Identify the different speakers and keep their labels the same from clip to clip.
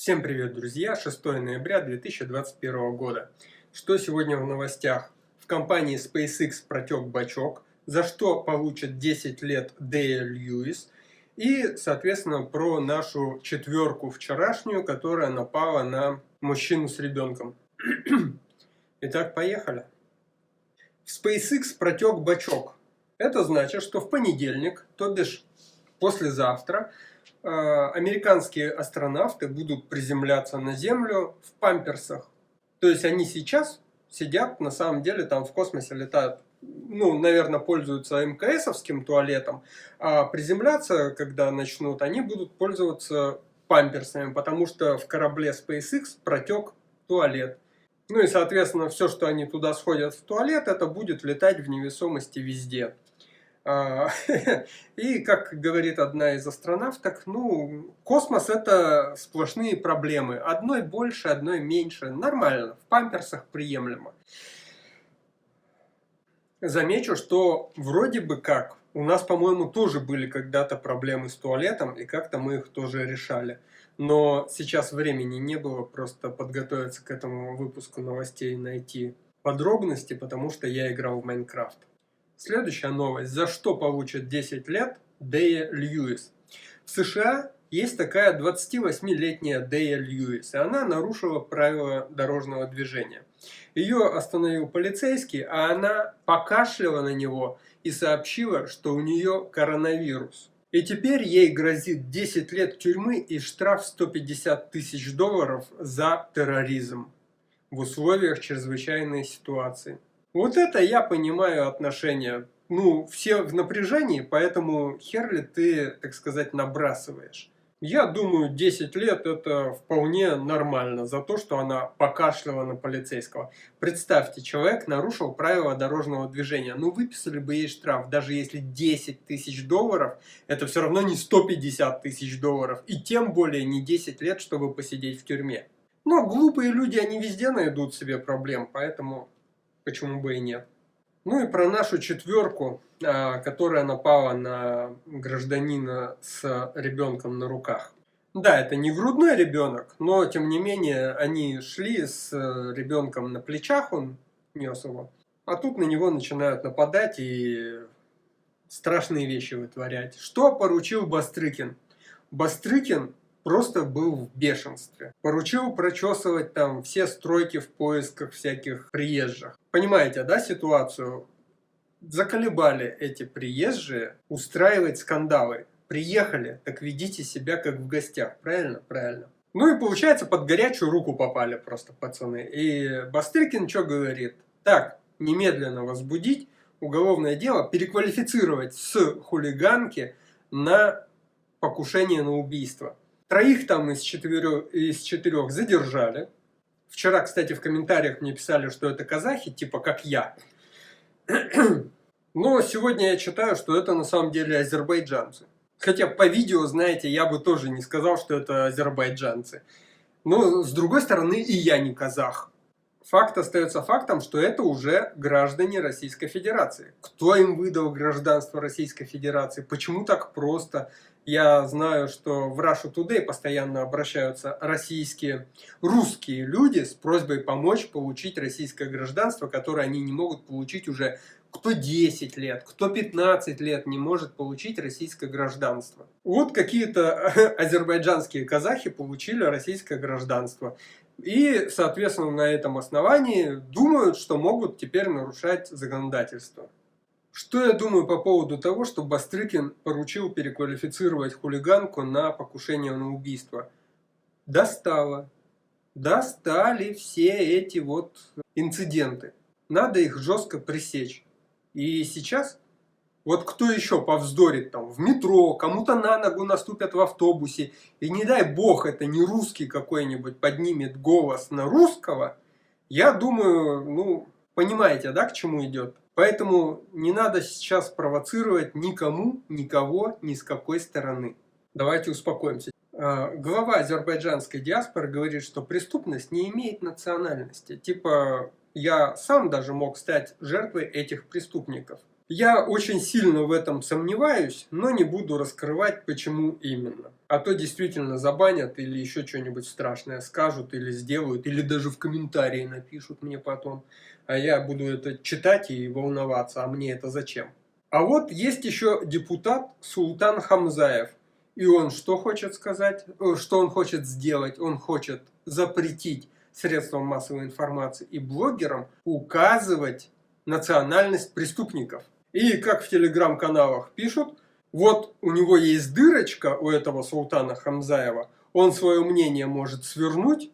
Speaker 1: Всем привет, друзья! 6 ноября 2021 года. Что сегодня в новостях? В компании SpaceX протек бачок, за что получит 10 лет Дэя Льюис. И, соответственно, про нашу четверку вчерашнюю, которая напала на мужчину с ребенком. Итак, поехали. В SpaceX протек бачок. Это значит, что в понедельник, то бишь послезавтра, американские астронавты будут приземляться на Землю в памперсах. То есть они сейчас сидят, на самом деле, там в космосе летают, наверное, пользуются МКСовским туалетом, а приземляться, когда начнут, они будут пользоваться памперсами, потому что в корабле SpaceX протек туалет. Ну и, соответственно, все, что они туда сходят в туалет, это будет летать в невесомости везде. И, как говорит одна из астронавток, космос — это сплошные проблемы. Одной больше, одной меньше. Нормально, в памперсах приемлемо. Замечу, что вроде бы как у нас, по-моему, тоже были когда-то проблемы с туалетом, и как-то мы их тоже решали. Но сейчас времени не было просто подготовиться к этому выпуску новостей, найти подробности, потому что я играл в Майнкрафт. Следующая новость. За что получит 10 лет Дэя Льюис? В США есть такая 28-летняя Дэя Льюис, и она нарушила правила дорожного движения. Ее остановил полицейский, а она покашляла на него и сообщила, что у нее коронавирус. И теперь ей грозит 10 лет тюрьмы и штраф $150 тысяч за терроризм в условиях чрезвычайной ситуации. Вот это я понимаю отношения. Все в напряжении, поэтому хер ли ты, так сказать, набрасываешь. Я думаю, 10 лет это вполне нормально за то, что она покашляла на полицейского. Представьте, человек нарушил правила дорожного движения. Выписали бы ей штраф, даже если $10 тысяч, это все равно не $150 тысяч, и тем более не 10 лет, чтобы посидеть в тюрьме. Но глупые люди, они везде найдут себе проблем, поэтому почему бы и нет. И про нашу четверку, которая напала на гражданина с ребенком на руках. Да, это не грудной ребенок, но тем не менее они шли с ребенком на плечах, он нес его. А тут на него начинают нападать и страшные вещи вытворять. Что поручил Бастрыкин? Бастрыкин просто был в бешенстве. Поручил прочесывать там все стройки в поисках всяких приезжих. Понимаете, да, ситуацию? Заколебали эти приезжие устраивать скандалы. Приехали, так ведите себя как в гостях. Правильно? Правильно. И получается, под горячую руку попали просто пацаны. И Бастрыкин что говорит? Так, немедленно возбудить уголовное дело, переквалифицировать с хулиганки на покушение на убийство. 3 там из 4 задержали. Вчера, кстати, в комментариях мне писали, что это казахи, типа как я. Но сегодня я читаю, что это на самом деле азербайджанцы. Хотя по видео, знаете, я бы тоже не сказал, что это азербайджанцы. Но с другой стороны, и я не казах. Факт остается фактом, что это уже граждане Российской Федерации. Кто им выдал гражданство Российской Федерации? Почему так просто? Я знаю, что в Russia Today постоянно обращаются русские люди с просьбой помочь получить российское гражданство, которое они не могут получить уже кто 10 лет, кто 15 лет не может получить российское гражданство. Вот какие-то азербайджанские казахи получили российское гражданство. И, соответственно, на этом основании думают, что могут теперь нарушать законодательство. Что я думаю по поводу того, что Бастрыкин поручил переквалифицировать хулиганку на покушение на убийство? Достало. Достали все эти инциденты. Надо их жестко пресечь. И сейчас, кто еще повздорит там в метро, кому-то на ногу наступят в автобусе, и не дай бог это не русский какой-нибудь поднимет голос на русского, я думаю, понимаете, да, к чему идет? Поэтому не надо сейчас провоцировать никому, никого, ни с какой стороны. Давайте успокоимся. Глава азербайджанской диаспоры говорит, что преступность не имеет национальности. Типа, я сам даже мог стать жертвой этих преступников. Я очень сильно в этом сомневаюсь, но не буду раскрывать, почему именно. А то действительно забанят или еще что-нибудь страшное скажут или сделают, или даже в комментарии напишут мне потом. А я буду это читать и волноваться, а мне это зачем? А вот есть еще депутат Султан Хамзаев. И он что хочет сказать? Что он хочет сделать? Он хочет запретить средствам массовой информации и блогерам указывать национальность преступников. И как в телеграм-каналах пишут, вот у него есть дырочка, у этого Султана Хамзаева, он свое мнение может свернуть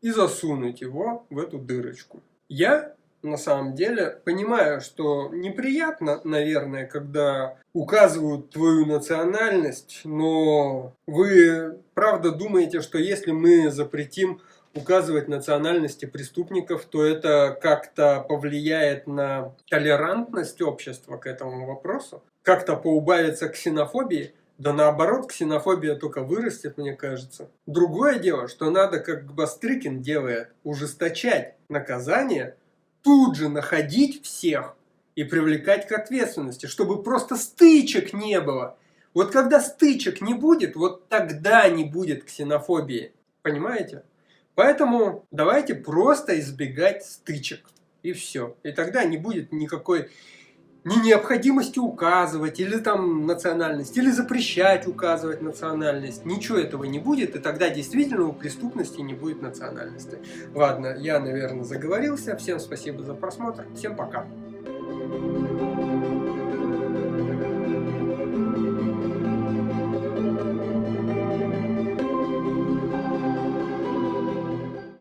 Speaker 1: и засунуть его в эту дырочку. Я на самом деле понимаю, что неприятно, наверное, когда указывают твою национальность, но вы правда думаете, что если мы запретим указывать национальности преступников, то это как-то повлияет на толерантность общества к этому вопросу? Как-то поубавится ксенофобии? Да наоборот, ксенофобия только вырастет, мне кажется. Другое дело, что надо, как Бастрыкин делает, ужесточать наказание, тут же находить всех и привлекать к ответственности, чтобы просто стычек не было. Вот когда стычек не будет, вот тогда не будет ксенофобии. Понимаете? Поэтому давайте просто избегать стычек. И все. И тогда не будет никакой ни необходимости указывать или там национальность, или запрещать указывать национальность. Ничего этого не будет, и тогда действительно у преступности не будет национальности. Ладно, я, наверное, заговорился. Всем спасибо за просмотр. Всем пока.